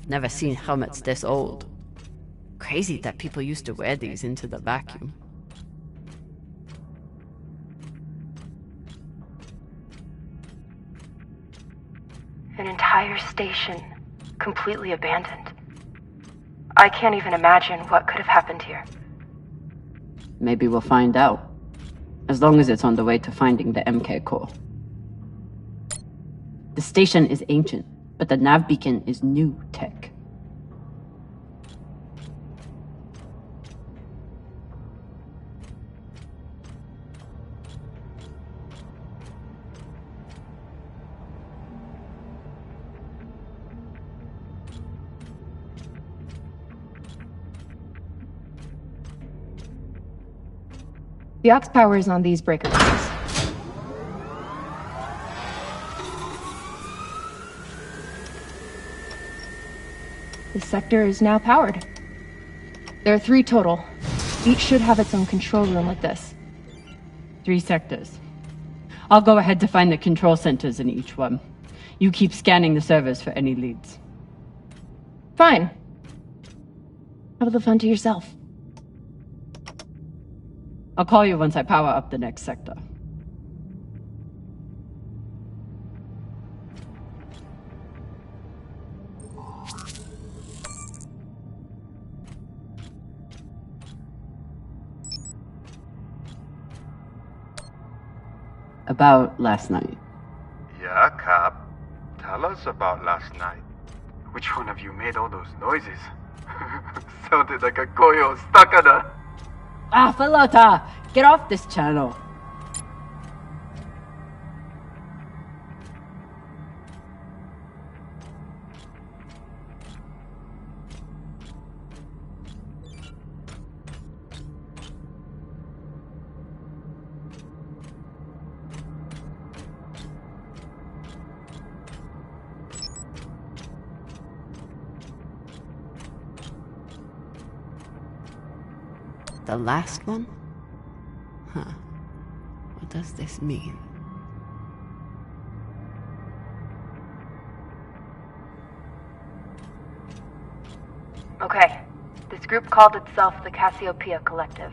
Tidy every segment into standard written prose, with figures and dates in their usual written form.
I've never seen helmets this old. Crazy that people used to wear these into the vacuum. An entire station, completely abandoned. I can't even imagine what could have happened here. Maybe we'll find out. As long as it's on the way to finding the MK core. The station is ancient, but the nav beacon is new tech. The aux power is on these breaker cables. This sector is now powered. There are 3 total. Each should have its own control room like this. 3 sectors. I'll go ahead to find the control centers in each one. You keep scanning the servers for any leads. Fine. Have the fun to yourself. I'll call you once I power up the next sector. About last night. Yeah, Cap. Tell us about last night. Which one of you made all those noises? Sounded like a koyo stuck on a... Ah, Falota! Get off this channel! The last one? Huh. What does this mean? Okay. This group called itself the Cassiopeia Collective.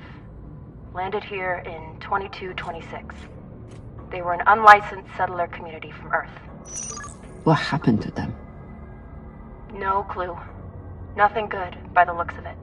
Landed here in 2226. They were an unlicensed settler community from Earth. What happened to them? No clue. Nothing good, by the looks of it.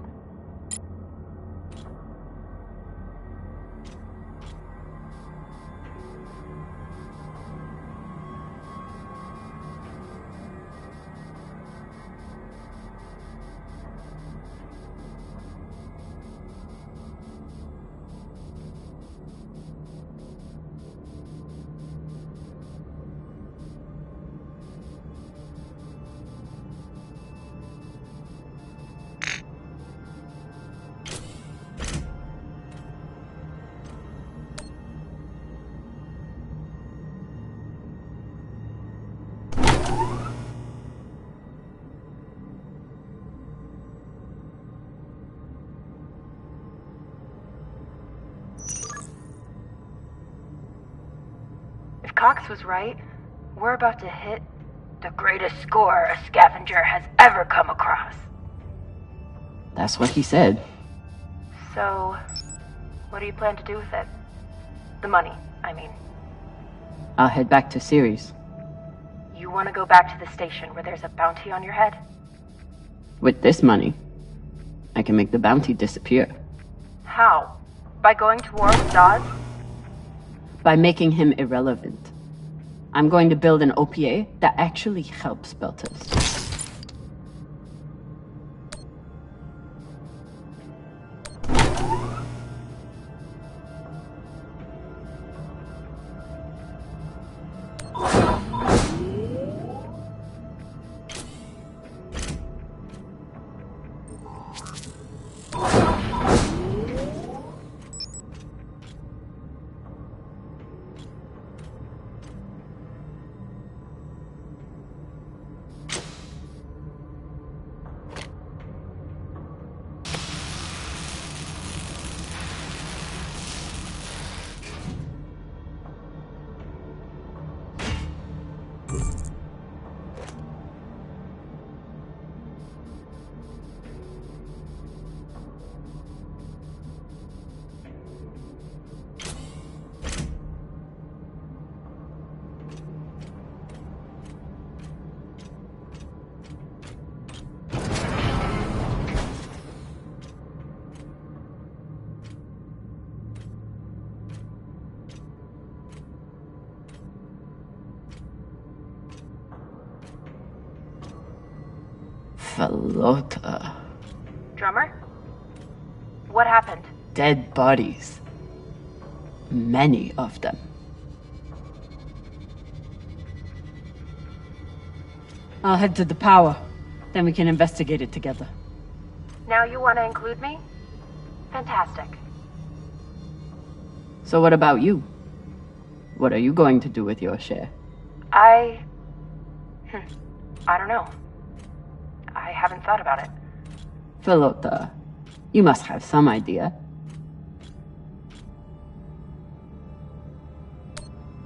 If Cox was right, we're about to hit the greatest score a scavenger has ever come across. That's what he said. So, what do you plan to do with it? The money, I mean. I'll head back to Ceres. You want to go back to the station where there's a bounty on your head? With this money, I can make the bounty disappear. How? By going to war with Dawes? By making him irrelevant. I'm going to build an OPA that actually helps Belters. Falota. Drummer? What happened? Dead bodies. Many of them. I'll head to the power. Then we can investigate it together. Now you want to include me? Fantastic. So what about you? What are you going to do with your share? I don't know. I haven't thought about it. Falota, you must have some idea.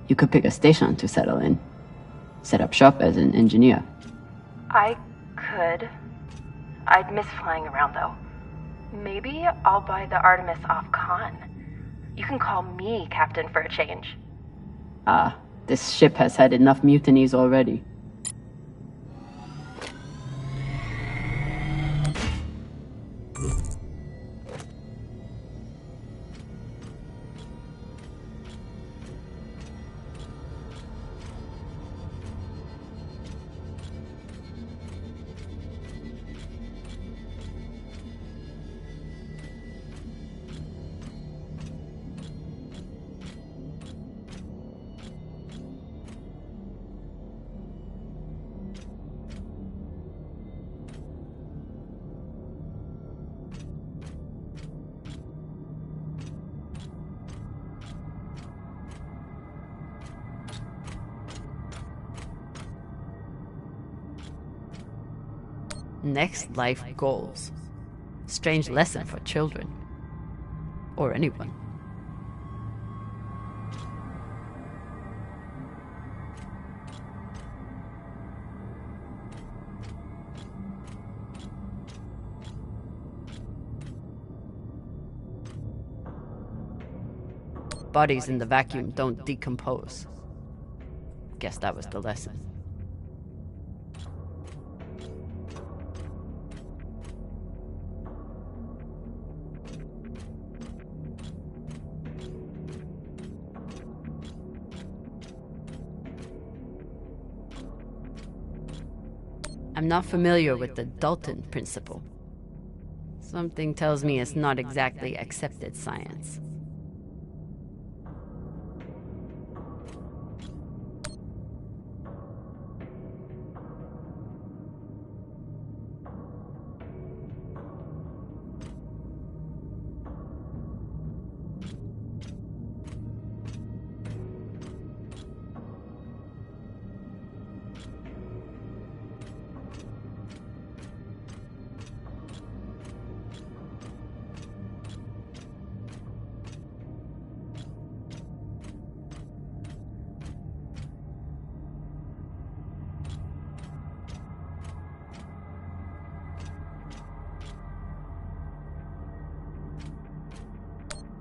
You could pick a station to settle in. Set up shop as an engineer. I could. I'd miss flying around, though. Maybe I'll buy the Artemis off Khan. You can call me Captain for a change. Ah, this ship has had enough mutinies already. Next life goals. Strange lesson for children. Or anyone. Bodies in the vacuum don't decompose. Guess that was the lesson. I'm not familiar with the Dalton principle. Something tells me it's not exactly accepted science.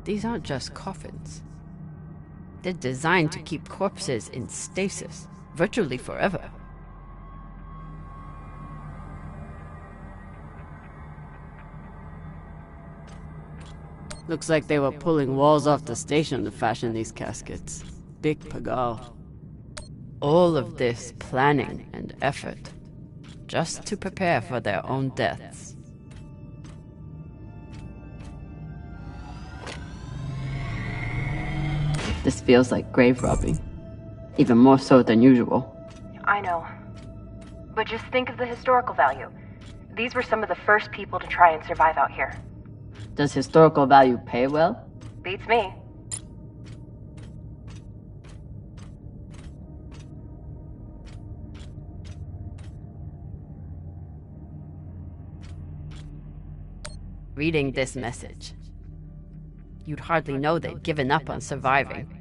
These aren't just coffins. They're designed to keep corpses in stasis, virtually forever. Looks like they were pulling walls off the station to fashion these caskets. Big pagal. All of this planning and effort, just to prepare for their own deaths. This feels like grave robbing. Even more so than usual. I know. But just think of the historical value. These were some of the first people to try and survive out here. Does historical value pay well? Beats me. Reading this message, you'd hardly know they'd given up on surviving.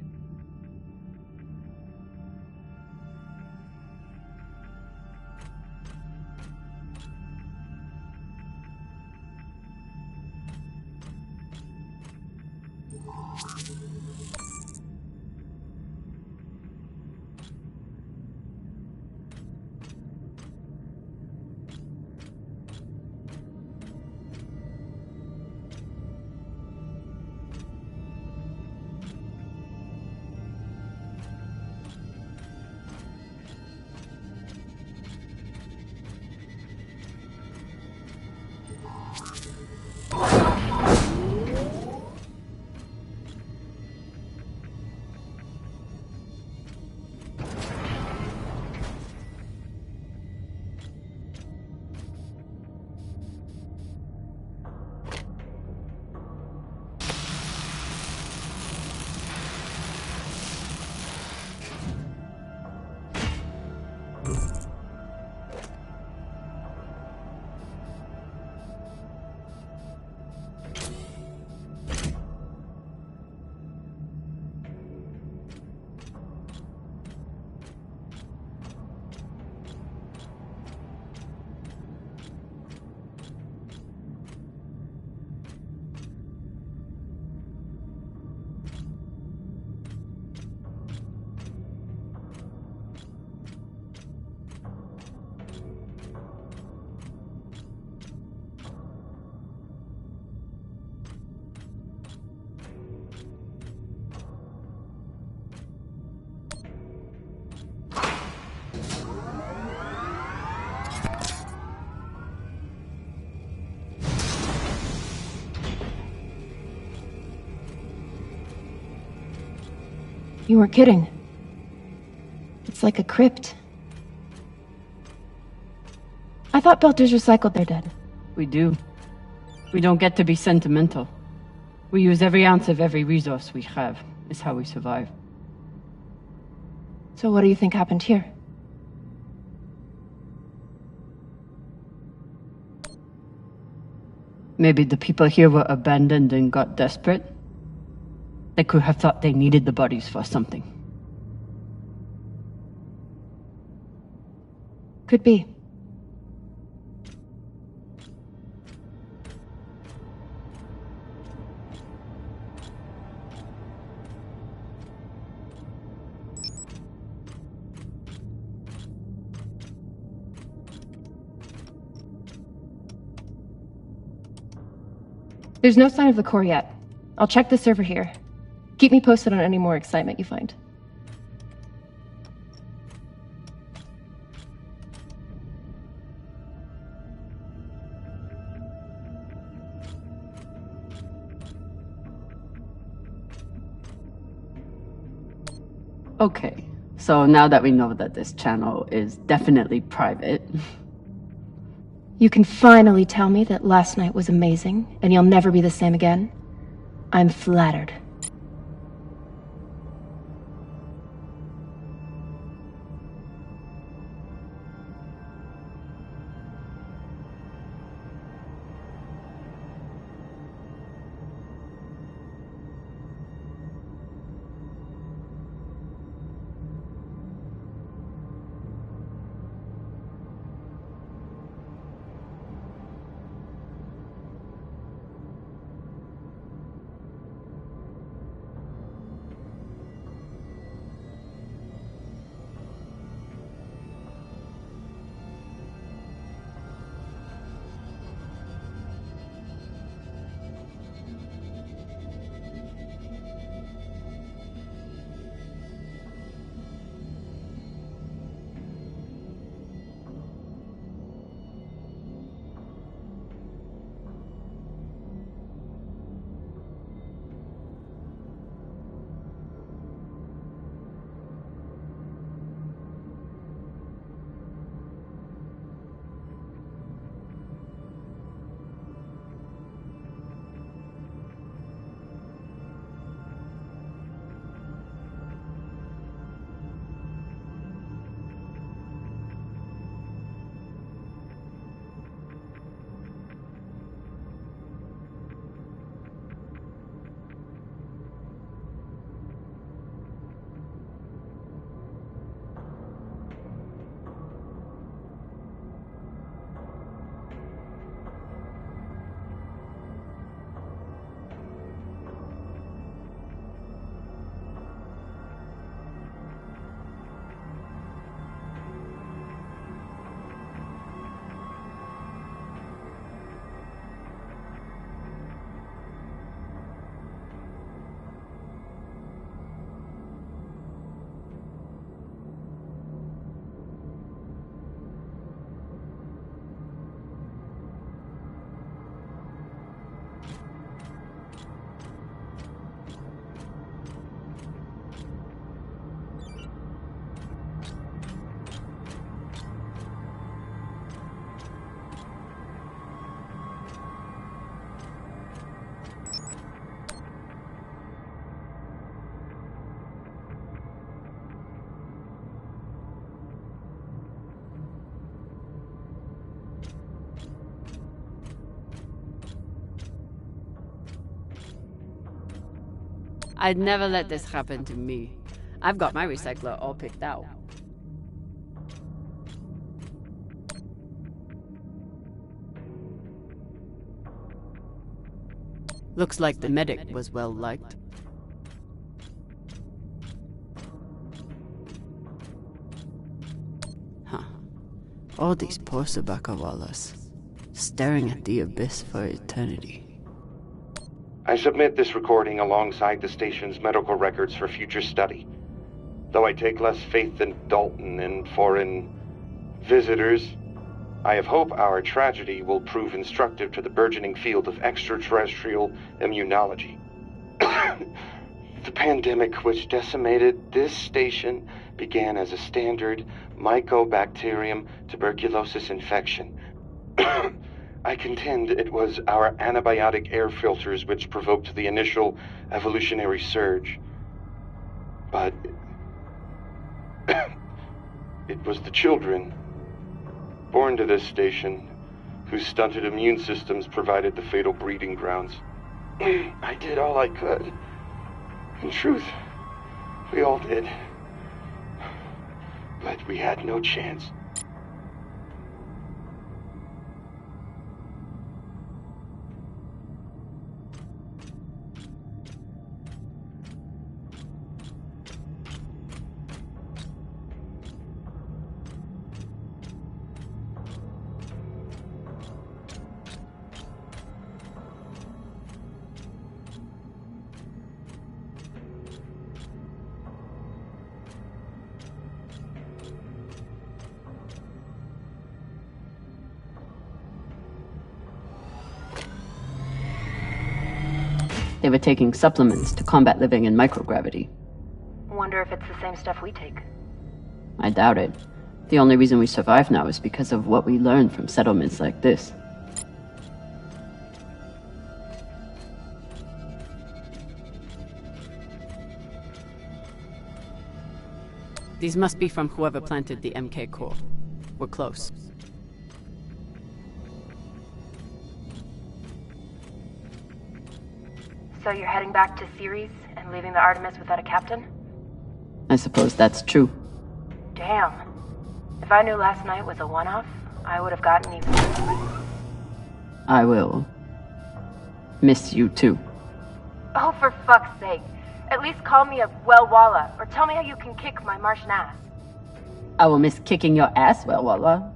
You weren't kidding. It's like a crypt. I thought Belters recycled their dead. We do. We don't get to be sentimental. We use every ounce of every resource we have. It's how we survive. So what do you think happened here? Maybe the people here were abandoned and got desperate. They could have thought they needed the bodies for something. Could be. There's no sign of the core yet. I'll check the server here. Keep me posted on any more excitement you find. Okay, so now that we know that this channel is definitely private... You can finally tell me that last night was amazing, and you'll never be the same again. I'm flattered. I'd never let this happen to me. I've got my recycler all picked out. Looks like the medic was well liked. Huh. All these poor Sabakawalas, staring at the abyss for eternity. I submit this recording alongside the station's medical records for future study. Though I take less faith than Dalton in foreign visitors, I have hope our tragedy will prove instructive to the burgeoning field of extraterrestrial immunology. The pandemic which decimated this station began as a standard Mycobacterium tuberculosis infection. I contend it was our antibiotic air filters which provoked the initial evolutionary surge. But it was the children born to this station whose stunted immune systems provided the fatal breeding grounds. I did all I could. In truth, we all did. But we had no chance. They were taking supplements to combat living in microgravity. Wonder if it's the same stuff we take. I doubt it. The only reason we survive now is because of what we learned from settlements like this. These must be from whoever planted the MK core. We're close. So you're heading back to Ceres and leaving the Artemis without a captain? I suppose that's true. Damn. If I knew last night was a one-off, I would have gotten even. I will miss you too. Oh, for fuck's sake. At least call me a well-walla, or tell me how you can kick my Martian ass. I will miss kicking your ass, well, Walla.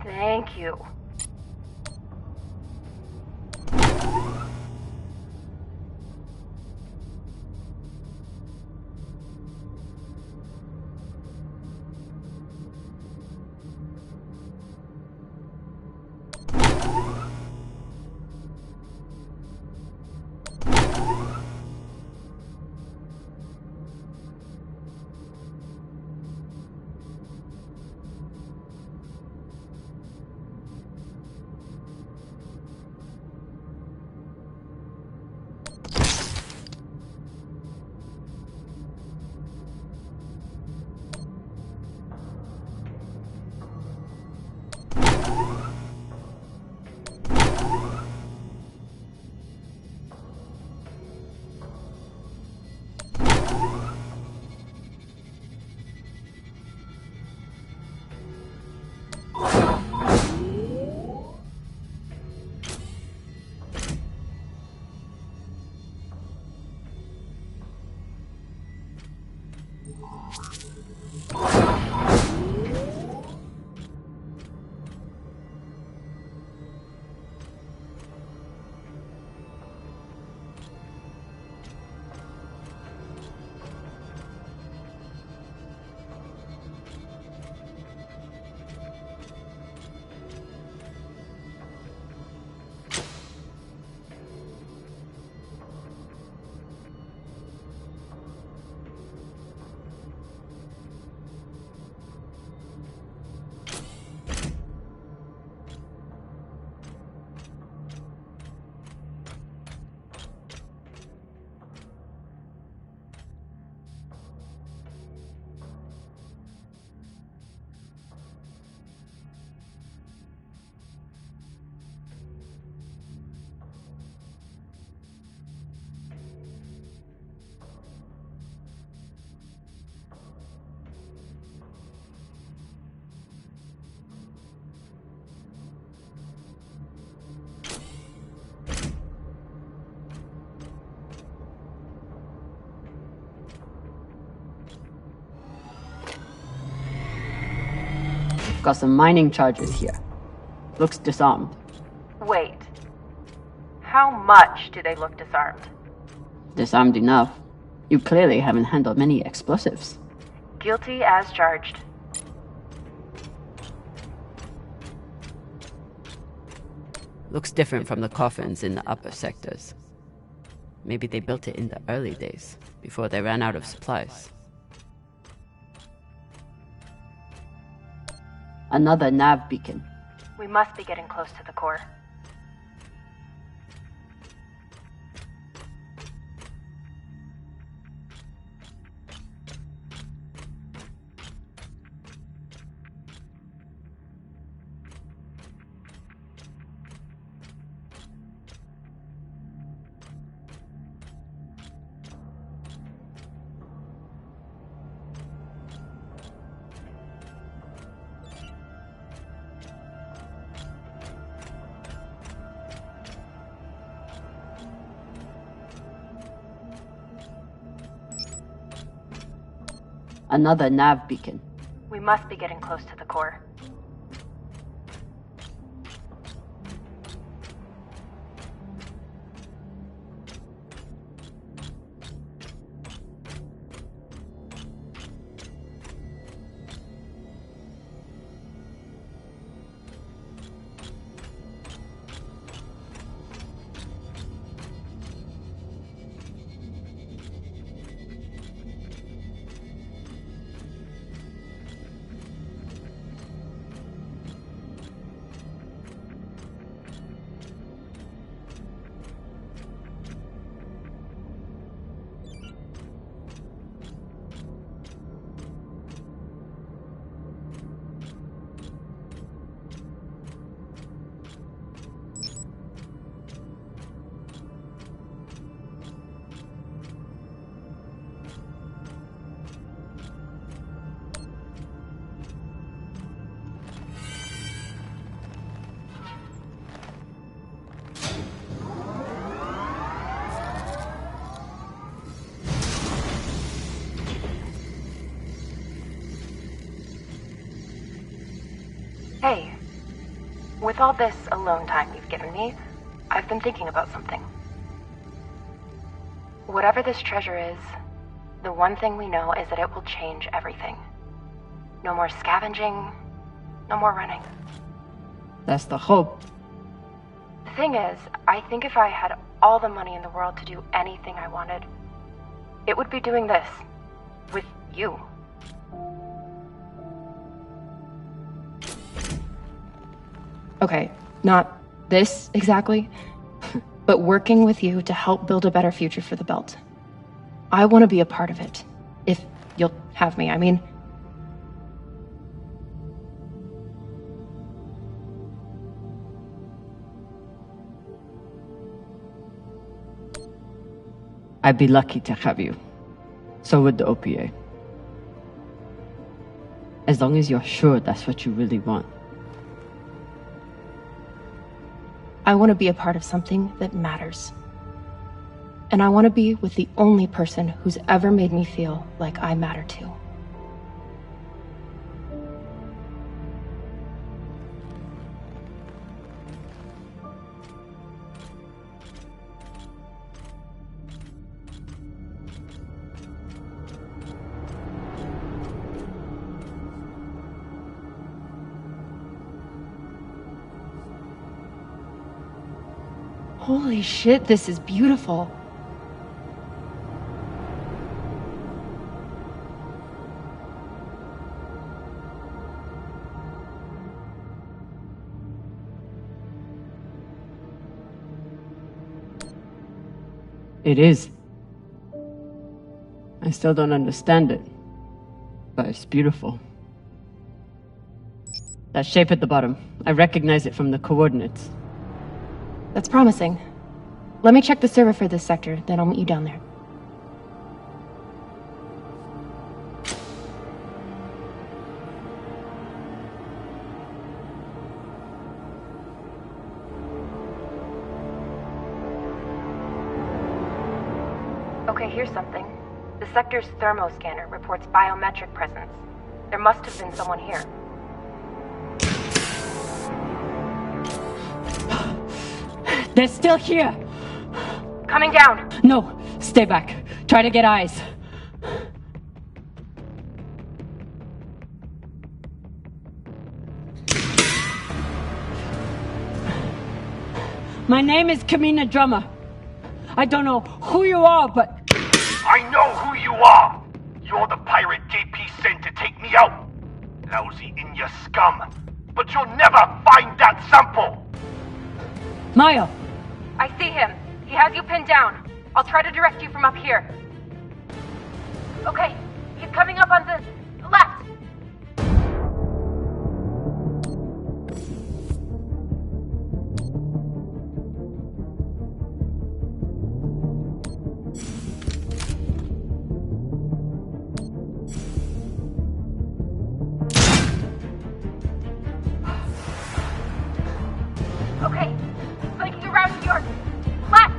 Thank you. Got some mining charges here. Looks disarmed. Wait. How much do they look disarmed? Disarmed enough. You clearly haven't handled many explosives. Guilty as charged. Looks different from the coffins in the upper sectors. maybe they built it in the early days, before they ran out of supplies. Another nav beacon. We must be getting close to the core. Another nav beacon. We must be getting close to the core. Hey, with all this alone time you've given me, I've been thinking about something. Whatever this treasure is, the one thing we know is that it will change everything. No more scavenging, no more running. That's the hope. The thing is, I think if I had all the money in the world to do anything I wanted, it would be doing this. With you. Okay, not this exactly, but working with you to help build a better future for the Belt. I want to be a part of it. If you'll have me, I mean. I'd be lucky to have you. So would the OPA. As long as you're sure that's what you really want. I want to be a part of something that matters. And I want to be with the only person who's ever made me feel like I matter too. Holy shit, this is beautiful. It is. I still don't understand it, but it's beautiful. That shape at the bottom, I recognize it from the coordinates. That's promising. Let me check the server for this sector, then I'll meet you down there. Okay, here's something. The sector's thermoscanner reports biometric presence. There must have been someone here. They're still here! Coming down! No, stay back. Try to get eyes. My name is Kamina Drummer. I don't know who you are, but... I know who you are! You're the pirate JP sent to take me out! Lousy in your scum! But you'll never find that sample! Maya! I see him. He has you pinned down. I'll try to direct you from up here. Okay, he's coming up on the left. Okay, flanking around to your left.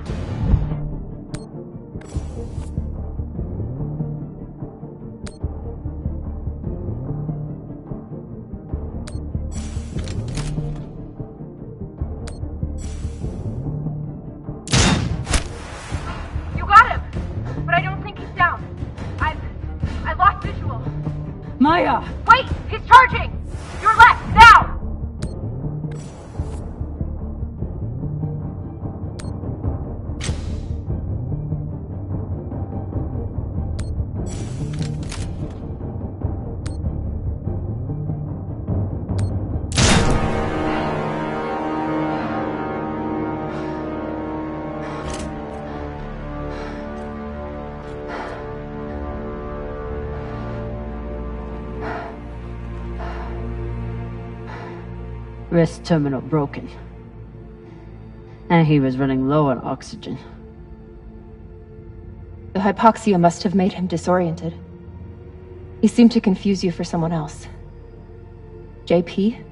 You got him, but I don't think he's down. I lost visual. Maya! Wait, he's charging. Your left now. Wrist terminal broken. And he was running low on oxygen. The hypoxia must have made him disoriented. He seemed to confuse you for someone else. JP?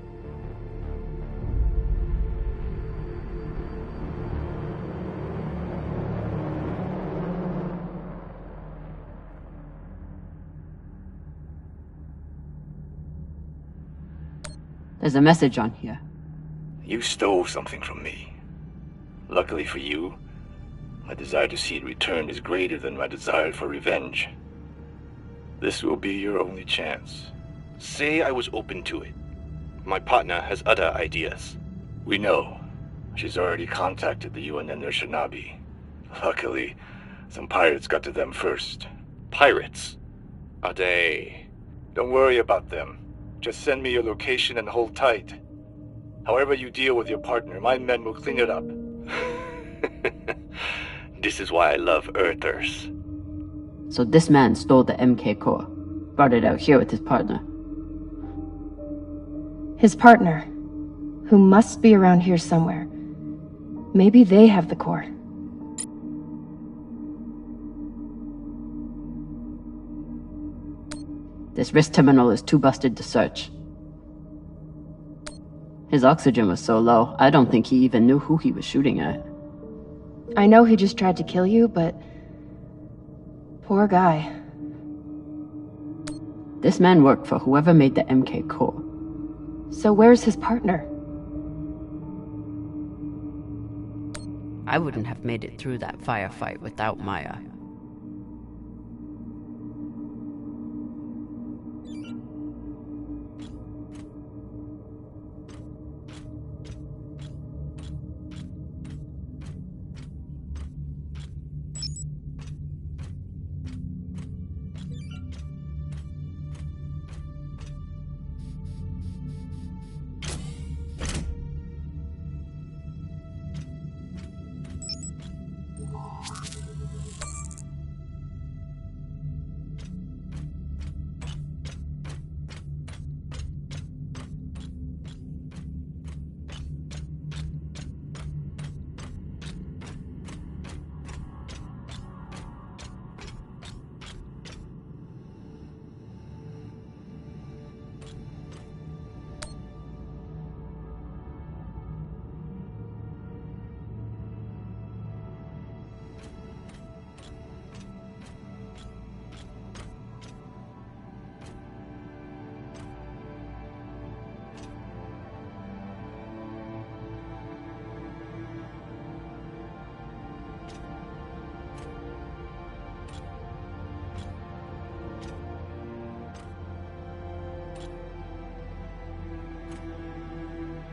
There's a message on here. You stole something from me. Luckily for you, my desire to see it returned is greater than my desire for revenge. This will be your only chance. Say I was open to it. My partner has other ideas. We know. She's already contacted the UN and their Shinabi. Luckily, some pirates got to them first. Pirates? Are they... Don't worry about them. Just send me your location and hold tight. However you deal with your partner, my men will clean it up. This is why I love Earthers. So this man stole the MK core, brought it out here with his partner. His partner, who must be around here somewhere. Maybe they have the core. This wrist terminal is too busted to search. His oxygen was so low, I don't think he even knew who he was shooting at. I know he just tried to kill you, but... Poor guy. This man worked for whoever made the MK core. So where's his partner? I wouldn't have made it through that firefight without Maya.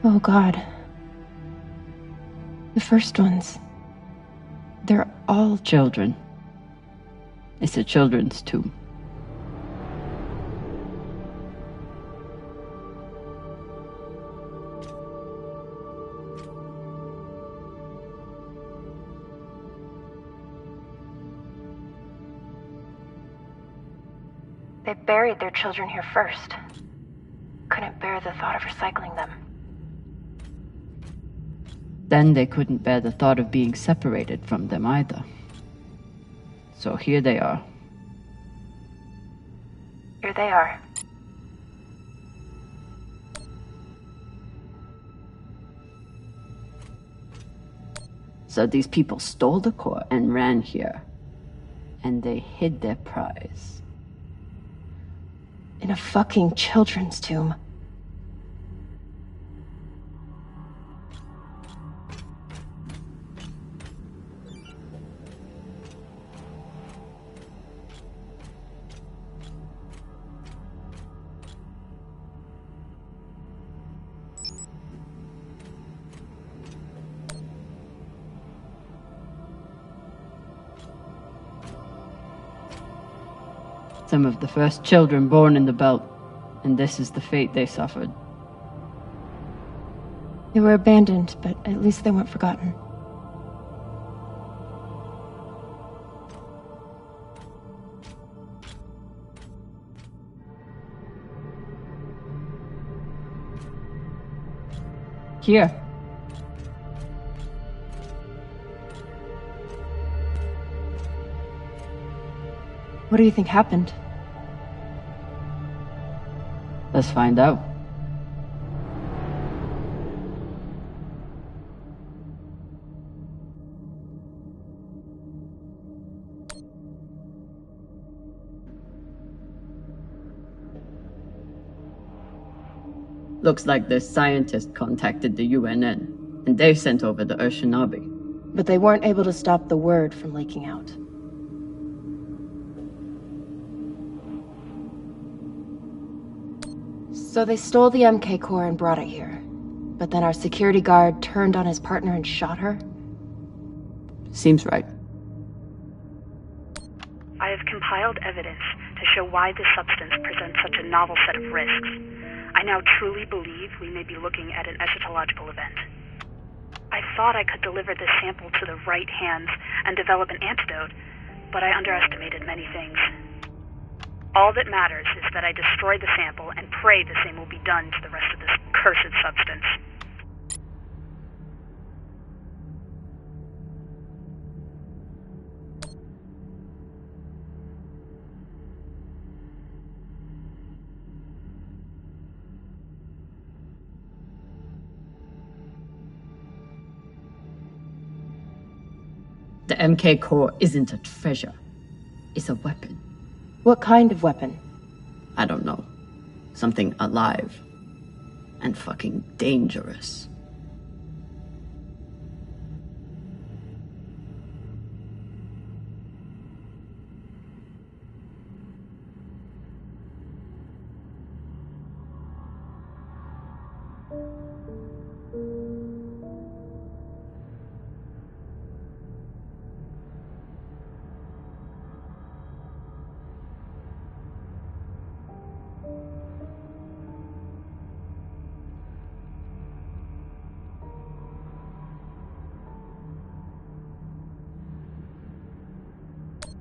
Oh God. The first ones. They're all children. It's a children's tomb. They buried their children here first. Couldn't bear the thought of recycling them. Then they couldn't bear the thought of being separated from them either. So here they are. Here they are. So these people stole the core and ran here. And they hid their prize. In a fucking children's tomb. Some of the first children born in the belt, and this is the fate they suffered. They were abandoned, but at least they weren't forgotten. Here. What do you think happened? Let's find out. Looks like this scientist contacted the UNN, and they sent over the Urshinabi. But they weren't able to stop the word from leaking out. So they stole the MK core and brought it here. But then our security guard turned on his partner and shot her? Seems right. I have compiled evidence to show why this substance presents such a novel set of risks. I now truly believe we may be looking at an eschatological event. I thought I could deliver this sample to the right hands and develop an antidote, but I underestimated many things. All that matters is that I destroy the sample and pray the same will be done to the rest of this cursed substance. The MK core isn't a treasure. It's a weapon. What kind of weapon? I don't know. Something alive. And fucking dangerous.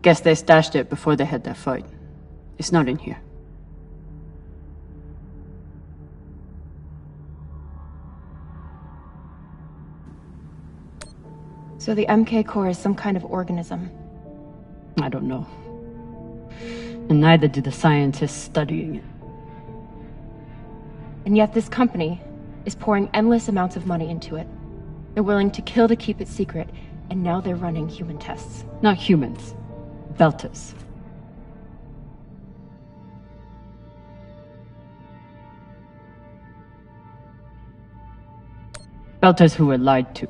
Guess they stashed it before they had their fight. It's not in here. So the MK core is some kind of organism. I don't know. And neither do the scientists studying it. And yet this company is pouring endless amounts of money into it. They're willing to kill to keep it secret, and now they're running human tests. Not humans. Belters. Belters who were lied to,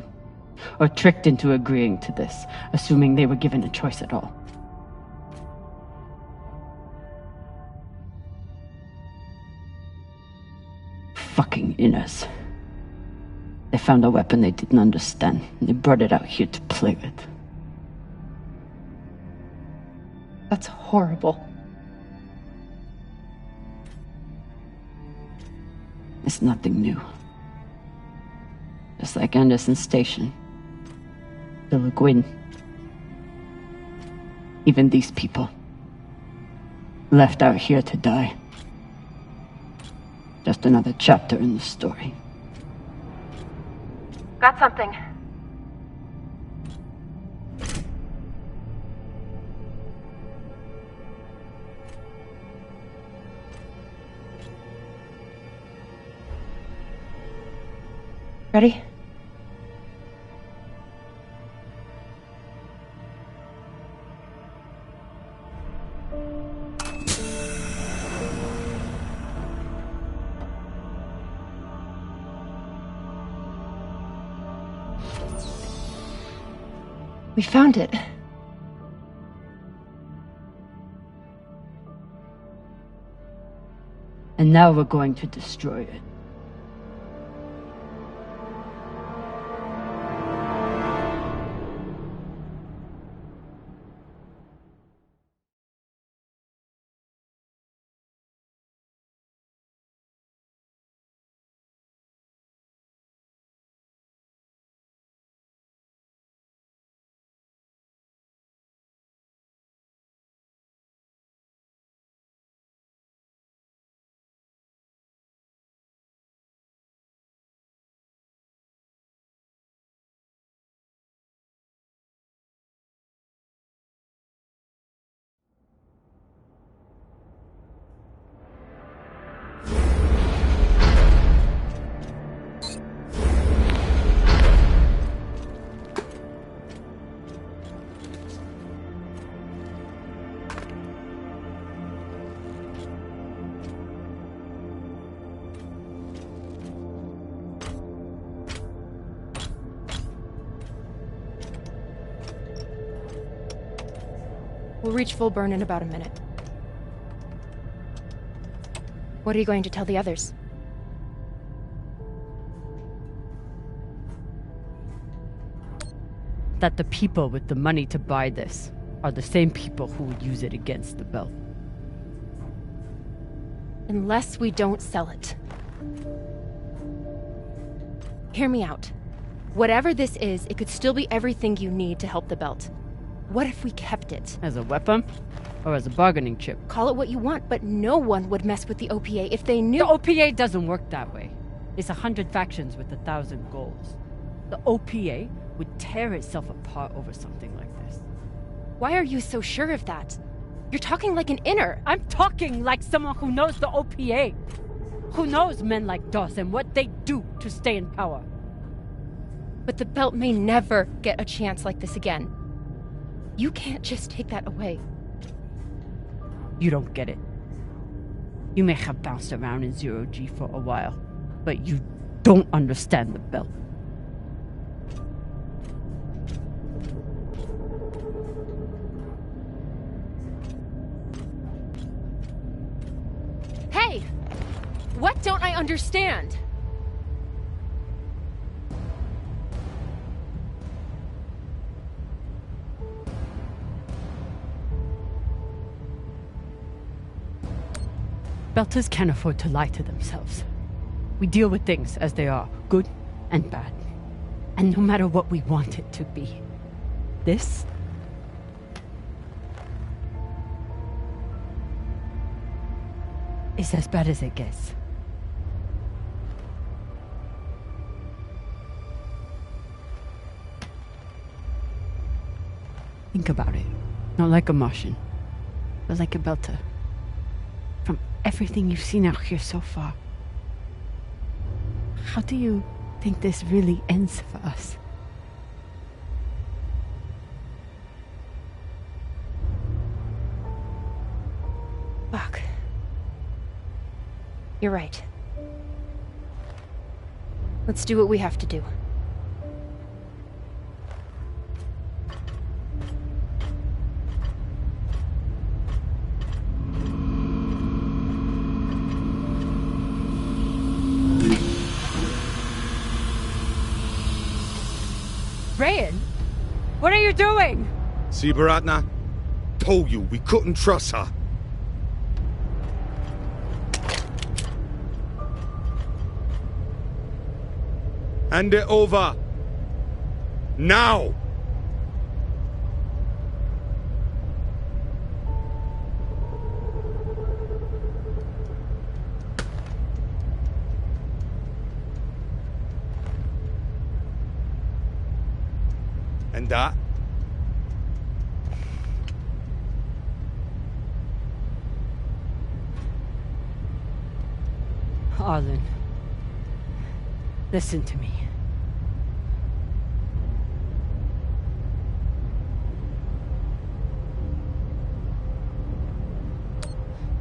or tricked into agreeing to this, assuming they were given a choice at all. Fucking inners. They found a weapon they didn't understand, and they brought it out here to play with. That's horrible. It's nothing new. Just like Anderson Station. The Le Guin. Even these people. Left out here to die. Just another chapter in the story. Got something. Ready? We found it. And now we're going to destroy it. We'll reach full burn in about a minute. What are you going to tell the others? That the people with the money to buy this are the same people who would use it against the belt. Unless we don't sell it. Hear me out. Whatever this is, it could still be everything you need to help the belt. What if we kept it? As a weapon? Or as a bargaining chip? Call it what you want, but no one would mess with the OPA if they knew— The OPA doesn't work that way. It's 100 factions with 1,000 goals. The OPA would tear itself apart over something like this. Why are you so sure of that? You're talking like an inner. I'm talking like someone who knows the OPA. Who knows men like Doss and what they do to stay in power. But the belt may never get a chance like this again. You can't just take that away. You don't get it. You may have bounced around in zero-G for a while, but you don't understand the belt. Hey! What don't I understand? Belters can't afford to lie to themselves. We deal with things as they are, good and bad. And no matter what we want it to be, this is as bad as it gets. Think about it. Not like a Martian, but like a Belter. From everything you've seen out here so far, how do you think this really ends for us? Fuck. You're right. Let's do what we have to do. Rayan, what are you doing? See, Baratna? told you we couldn't trust her. Hand it over. Now! And that? Arlen, listen to me.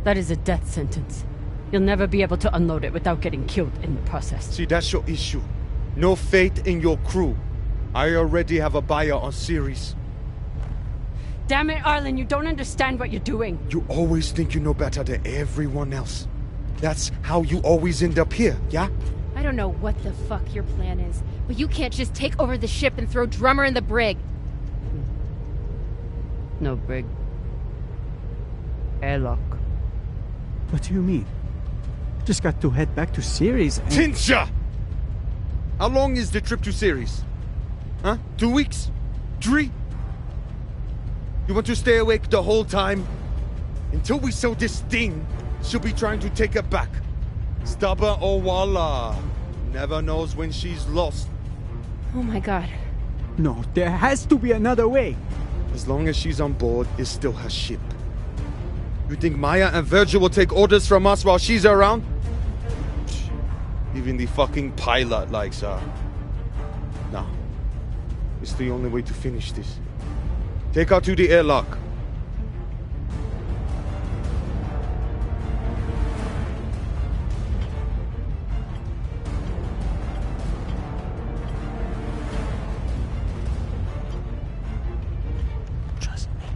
That is a death sentence. You'll never be able to unload it without getting killed in the process. See, that's your issue. No faith in your crew. I already have a buyer on series. Damn it, Arlen, you don't understand what you're doing. You always think you know better than everyone else. That's how you always end up here, yeah? I don't know what the fuck your plan is, but you can't just take over the ship and throw Drummer in the brig. No brig. Airlock. What do you mean? Just got to head back to Ceres and... Tinsha! How long is the trip to Ceres? Huh? 2 weeks? 3? You want to stay awake the whole time? Until we sell this thing, she'll be trying to take it back. Stubborn or walla. Never knows when she's lost. Oh my god. No, there has to be another way. As long as she's on board, it's still her ship. You think Maya and Virgil will take orders from us while she's around? Even the fucking pilot likes her. Nah. It's the only way to finish this. Take her to the airlock. Trust me.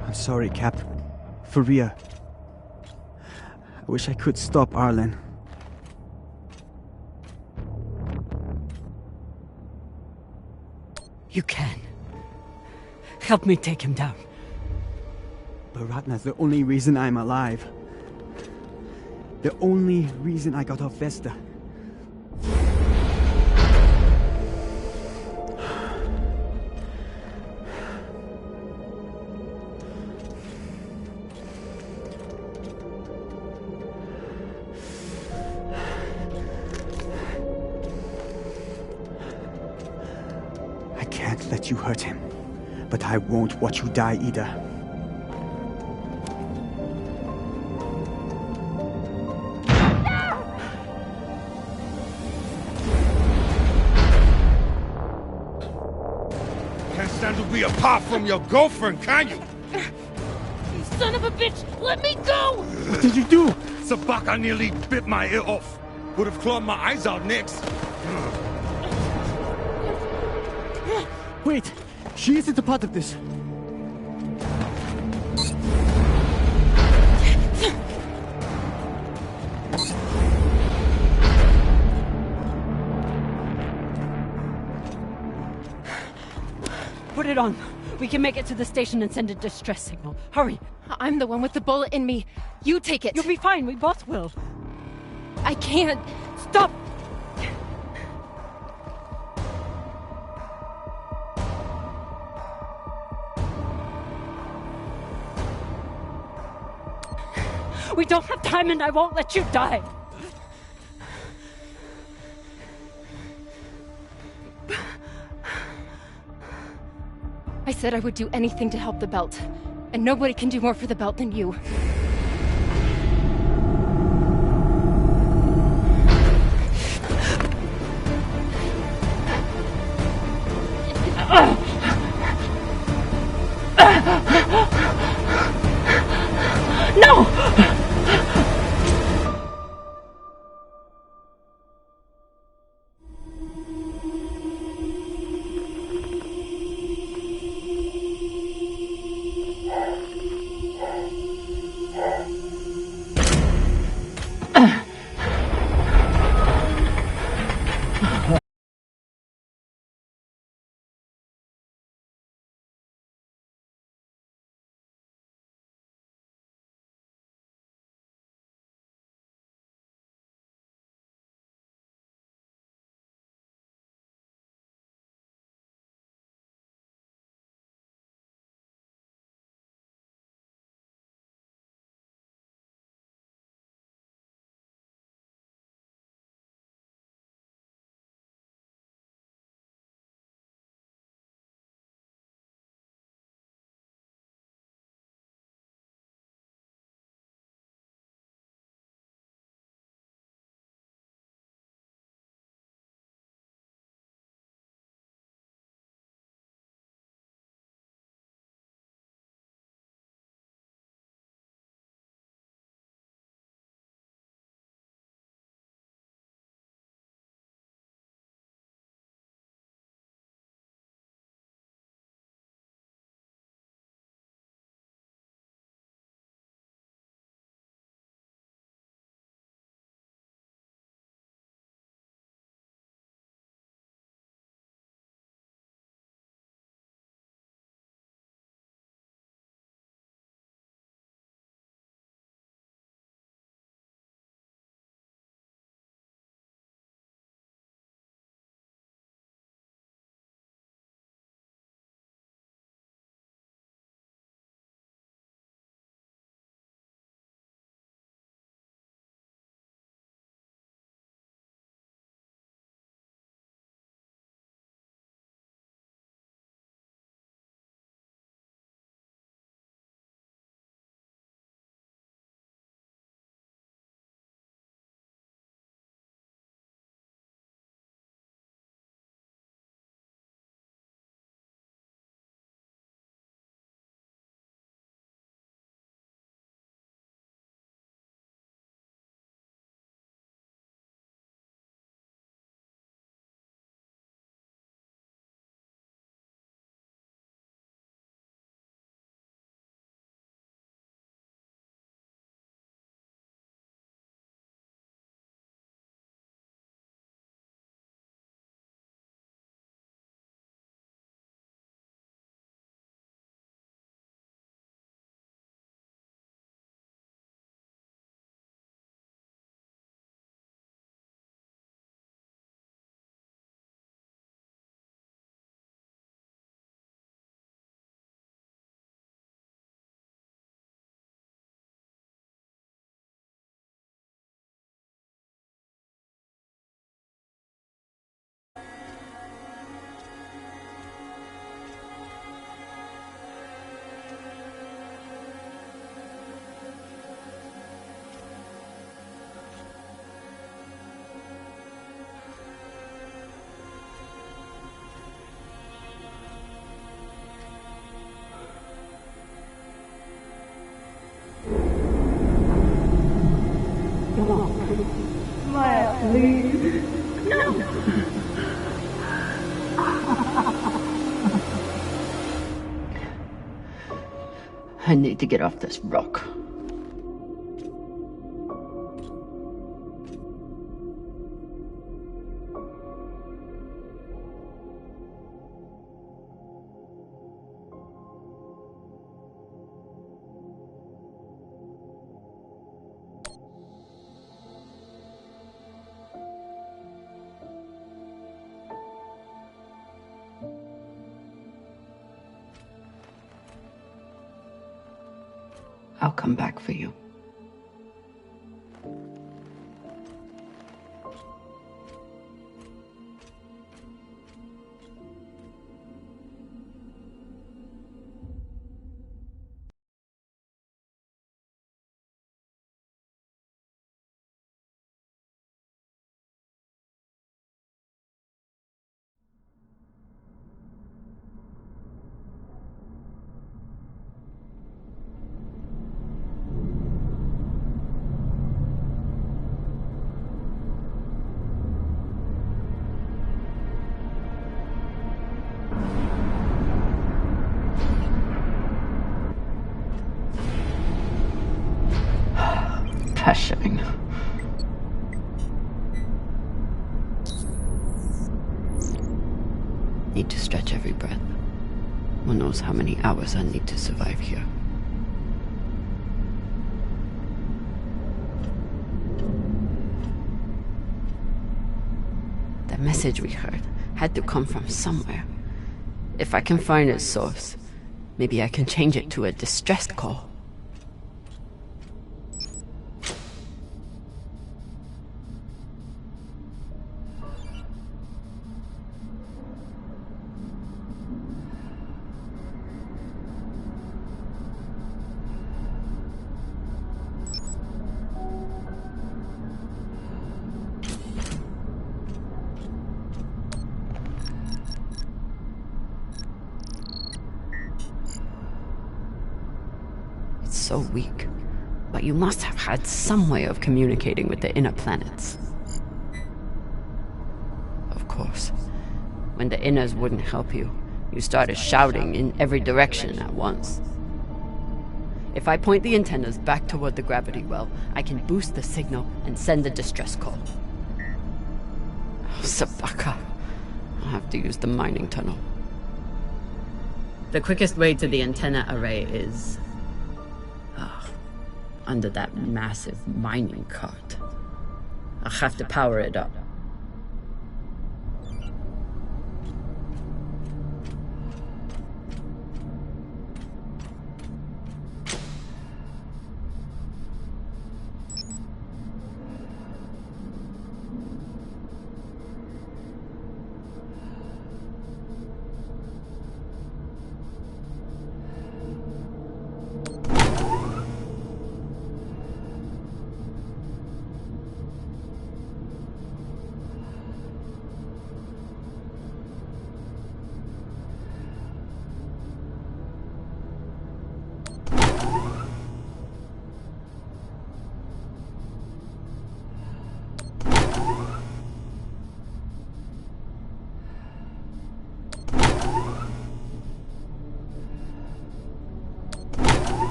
I'm sorry, Cap. For real. I wish I could stop Arlen. You can. Help me take him down. But Ratna's the only reason I'm alive. The only reason I got off Vesta. I can't let you hurt him, but I won't watch you die either. Can't stand to be apart from your girlfriend, can you? You son of a bitch! Let me go! What did you do? Sabaka nearly bit my ear off. Would have clawed my eyes out next. Wait! She isn't a part of this. Put it on. We can make it to the station and send a distress signal. Hurry. I'm the one with the bullet in me. You take it. You'll be fine. We both will. I can't. Stop! We don't have time and I won't let you die. I said I would do anything to help the Belt. And nobody can do more for the Belt than you. Maya, please. No. I need to get off this rock. I'll come back for you. Pressuring. Need to stretch every breath. One knows how many hours I need to survive here. The message we heard had to come from somewhere. If I can find its source, maybe I can change it to a distress call. So weak, but you must have had some way of communicating with the inner planets. Of course, when the inners wouldn't help you, you started shouting in every direction at once. If I point the antennas back toward the gravity well, I can boost the signal and send a distress call. Oh, Sabaka. I'll have to use the mining tunnel. The quickest way to the antenna array is under that massive mining cart. I'll have to power it up.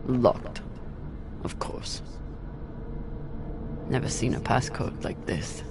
Locked. Of course. Never seen a passcode like this.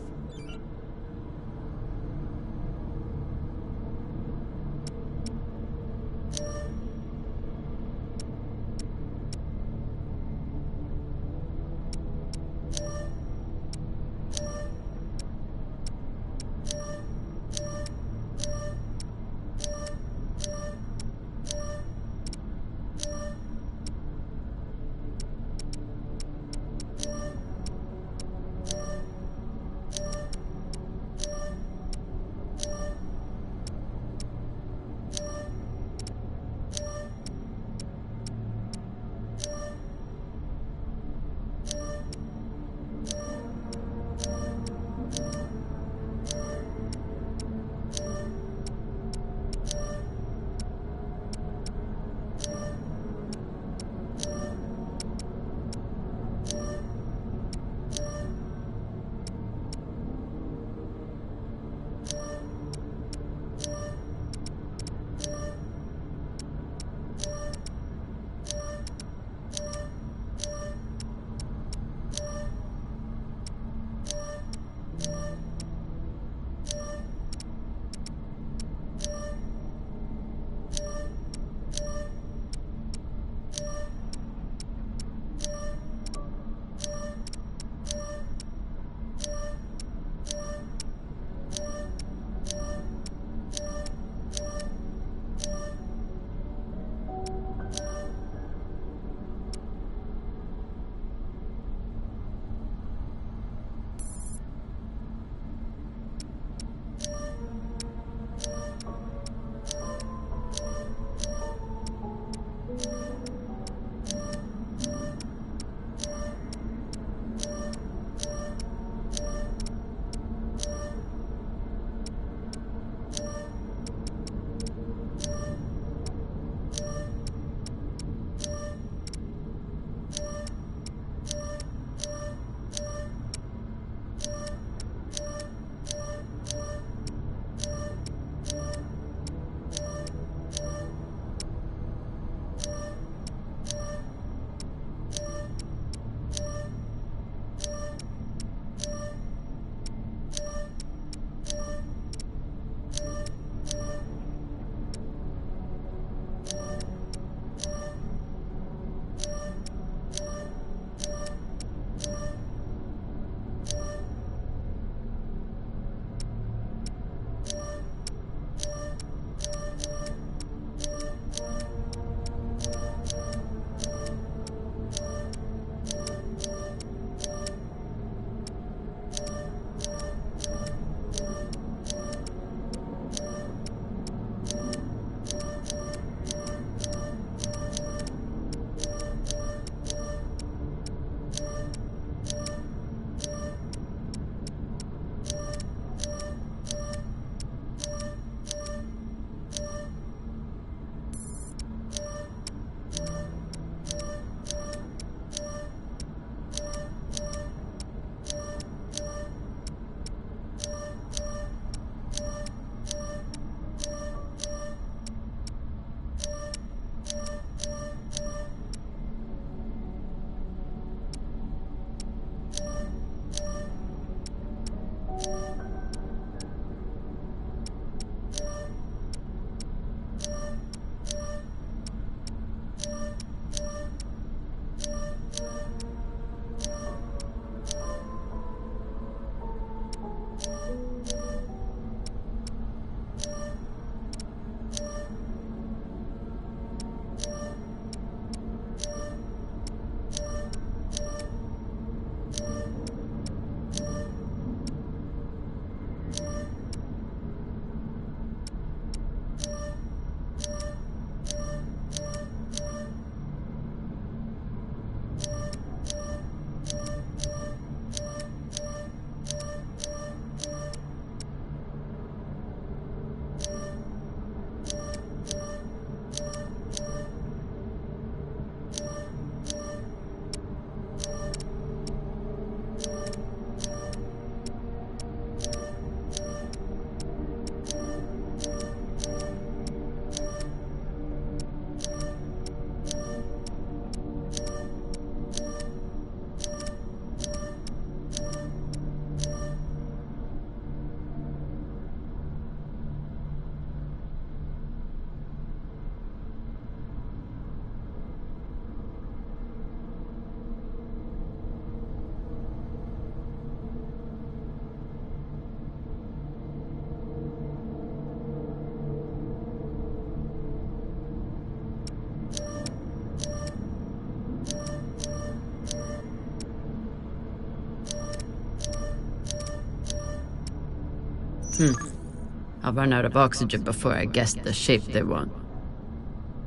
I'll run out of oxygen before I guess the shape they want.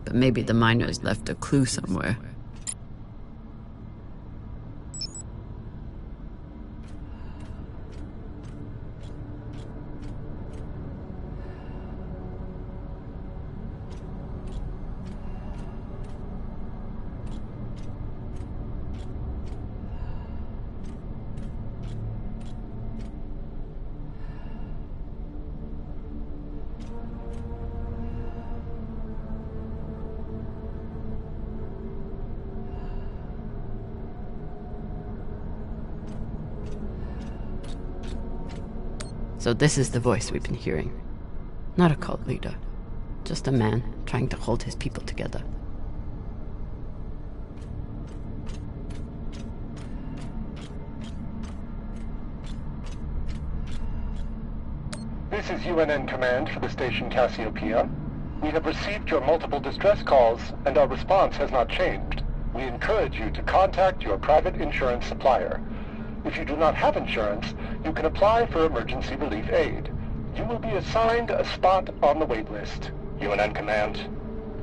But maybe the miners left a clue somewhere. So this is the voice we've been hearing. Not a cult leader. Just a man trying to hold his people together. This is UNN Command for the station Cassiopeia. We have received your multiple distress calls, and our response has not changed. We encourage you to contact your private insurance supplier. If you do not have insurance, you can apply for emergency relief aid. You will be assigned a spot on the wait list. UNN Command,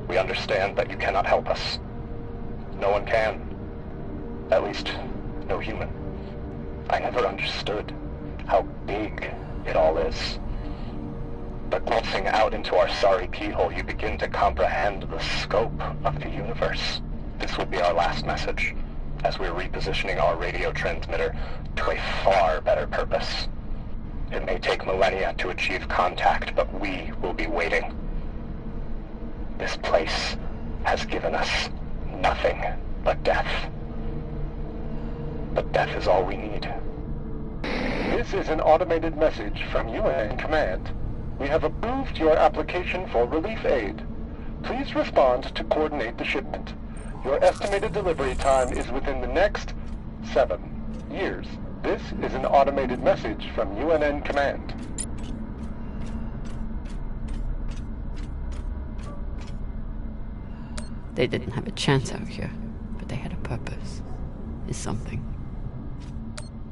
we understand that you cannot help us. No one can. At least, no human. I never understood how big it all is. But glancing out into our sorry keyhole, you begin to comprehend the scope of the universe. This will be our last message, as we're repositioning our radio transmitter to a far better purpose. It may take millennia to achieve contact, but we will be waiting. This place has given us nothing but death. But death is all we need. This is an automated message from UNN Command. We have approved your application for relief aid. Please respond to coordinate the shipment. Your estimated delivery time is within the next 7 years. This is an automated message from UNN Command. They didn't have a chance out here, but they had a purpose. Is something.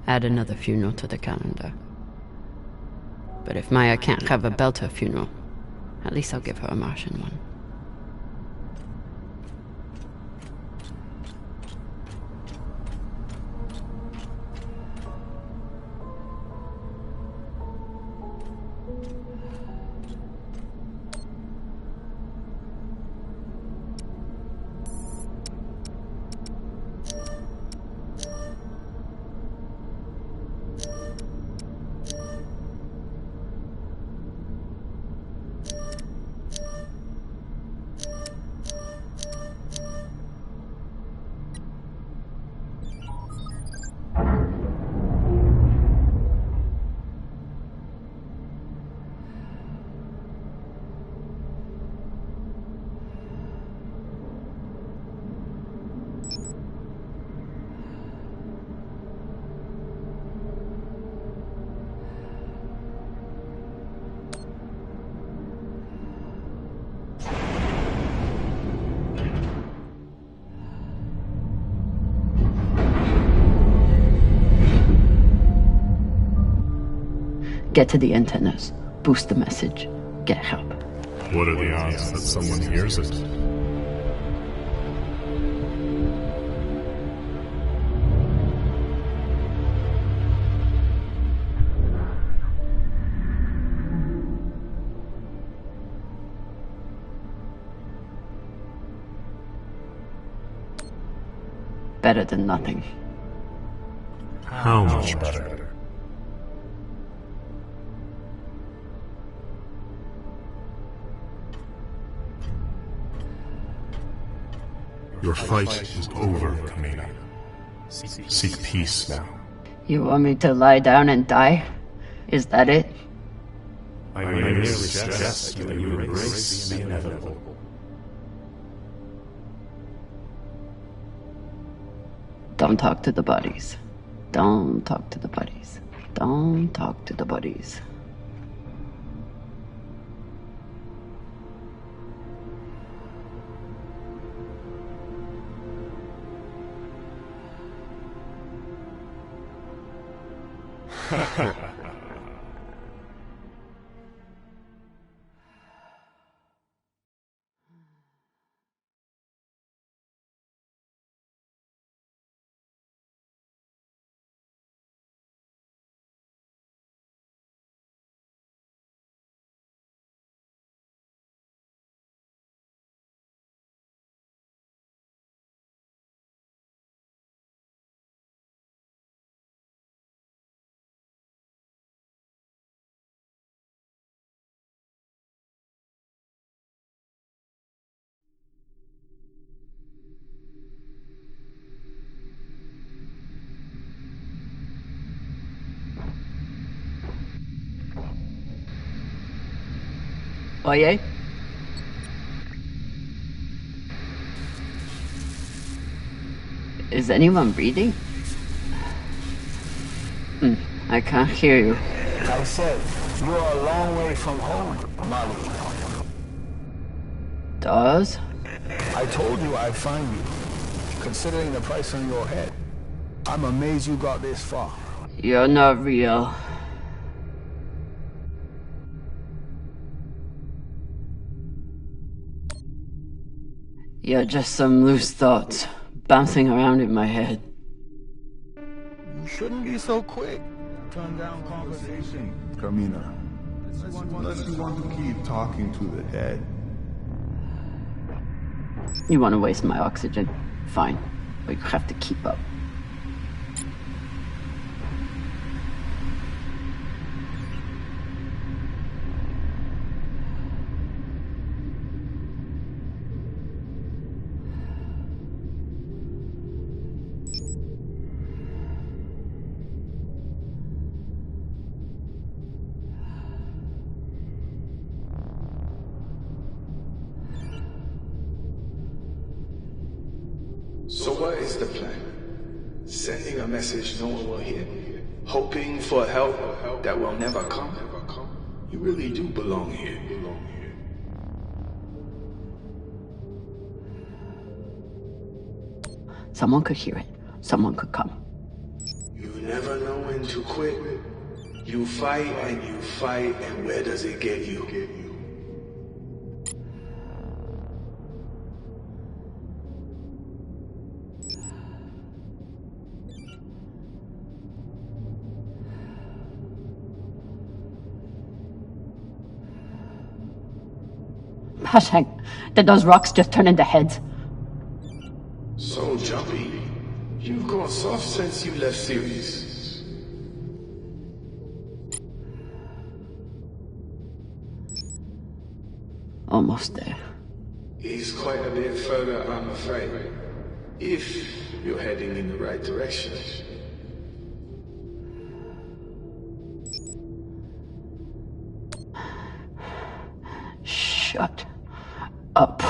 Add another funeral to the calendar. But if Maya can't have a Belter funeral, at least I'll give her a Martian one. Get to the antennas, boost the message, get help. What are the odds that someone hears it? Better than nothing. How much better? Your fight is over, Kamina. Seek peace now. You want me to lie down and die? Is that it? I merely suggest that you embrace the inevitable. Don't talk to the bodies. Don't talk to the bodies. Don't talk to the bodies. Oye? Is anyone reading? I can't hear you. I said, you are a long way from home, Molly. Dawes? I told you I'd find you. Considering the price on your head, I'm amazed you got this far. You're not real. You're just some loose thoughts bouncing around in my head. You shouldn't be so quick. Turn down conversation, Carmina. Unless you want to keep talking to the head. You want to waste my oxygen? Fine. But you have to keep up. So what is the plan? Sending a message no one will hear? Hoping for help that will never come? You really do belong here. Someone could hear it. Someone could come. You never know when to quit. You fight, and where does it get you? Hashang, did those rocks just turn into heads? So jumpy. You've gone soft since you left Sirius. Almost there. It's quite a bit further, I'm afraid. If you're heading in the right direction. Shut up.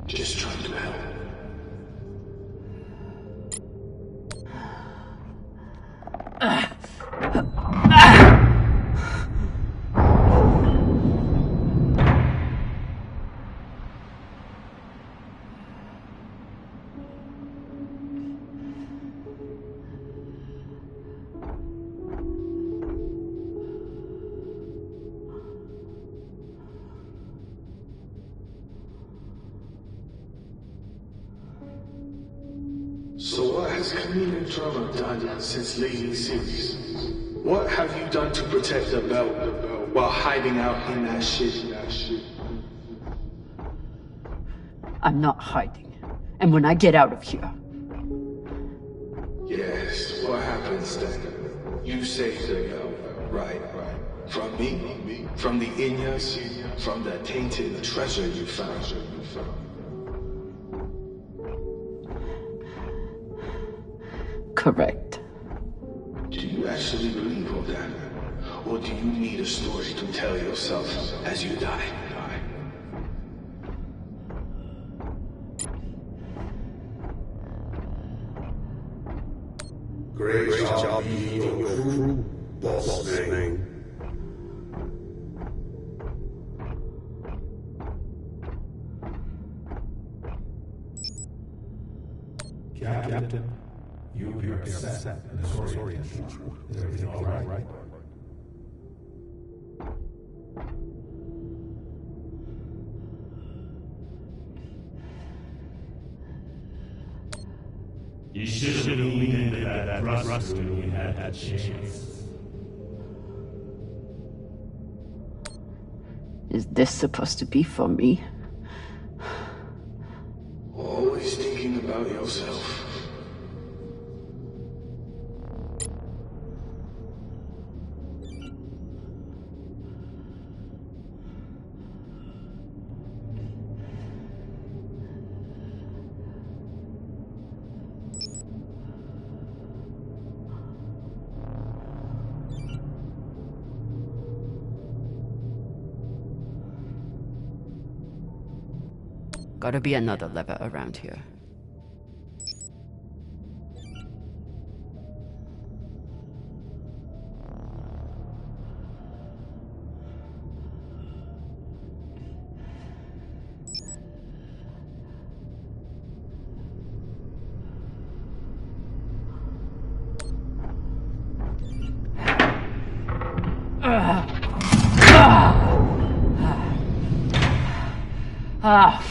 Just trying to help. So what has Camille and Drama done since leaving Sirius? What have you done to protect the belt while hiding out in that shit? I'm not hiding. And when I get out of here... Yes, what happens then? You saved the belt, right? From me? From the Inyas? From the tainted treasure you found? Correct. Do you actually believe all that? Or do you need a story to tell yourself as you die? Great job leading your crew, boss man. Captain, you appear upset and disoriented. Is everything all right? You should have leaned into that thrust when you had that chance. Is this supposed to be for me? Always thinking about yourself. Gotta be another lever around here.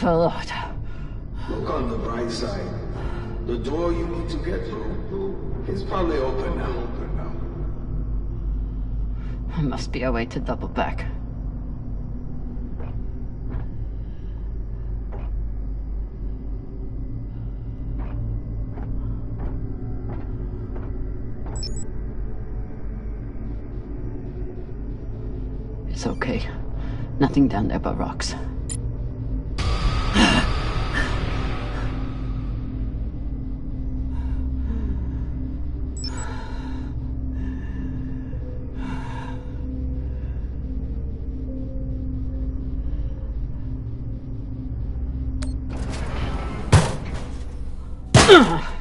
Lord. Look on the bright side. The door you need to get through is probably open now. There must be a way to double back. It's okay. Nothing down there but rocks. Ugh!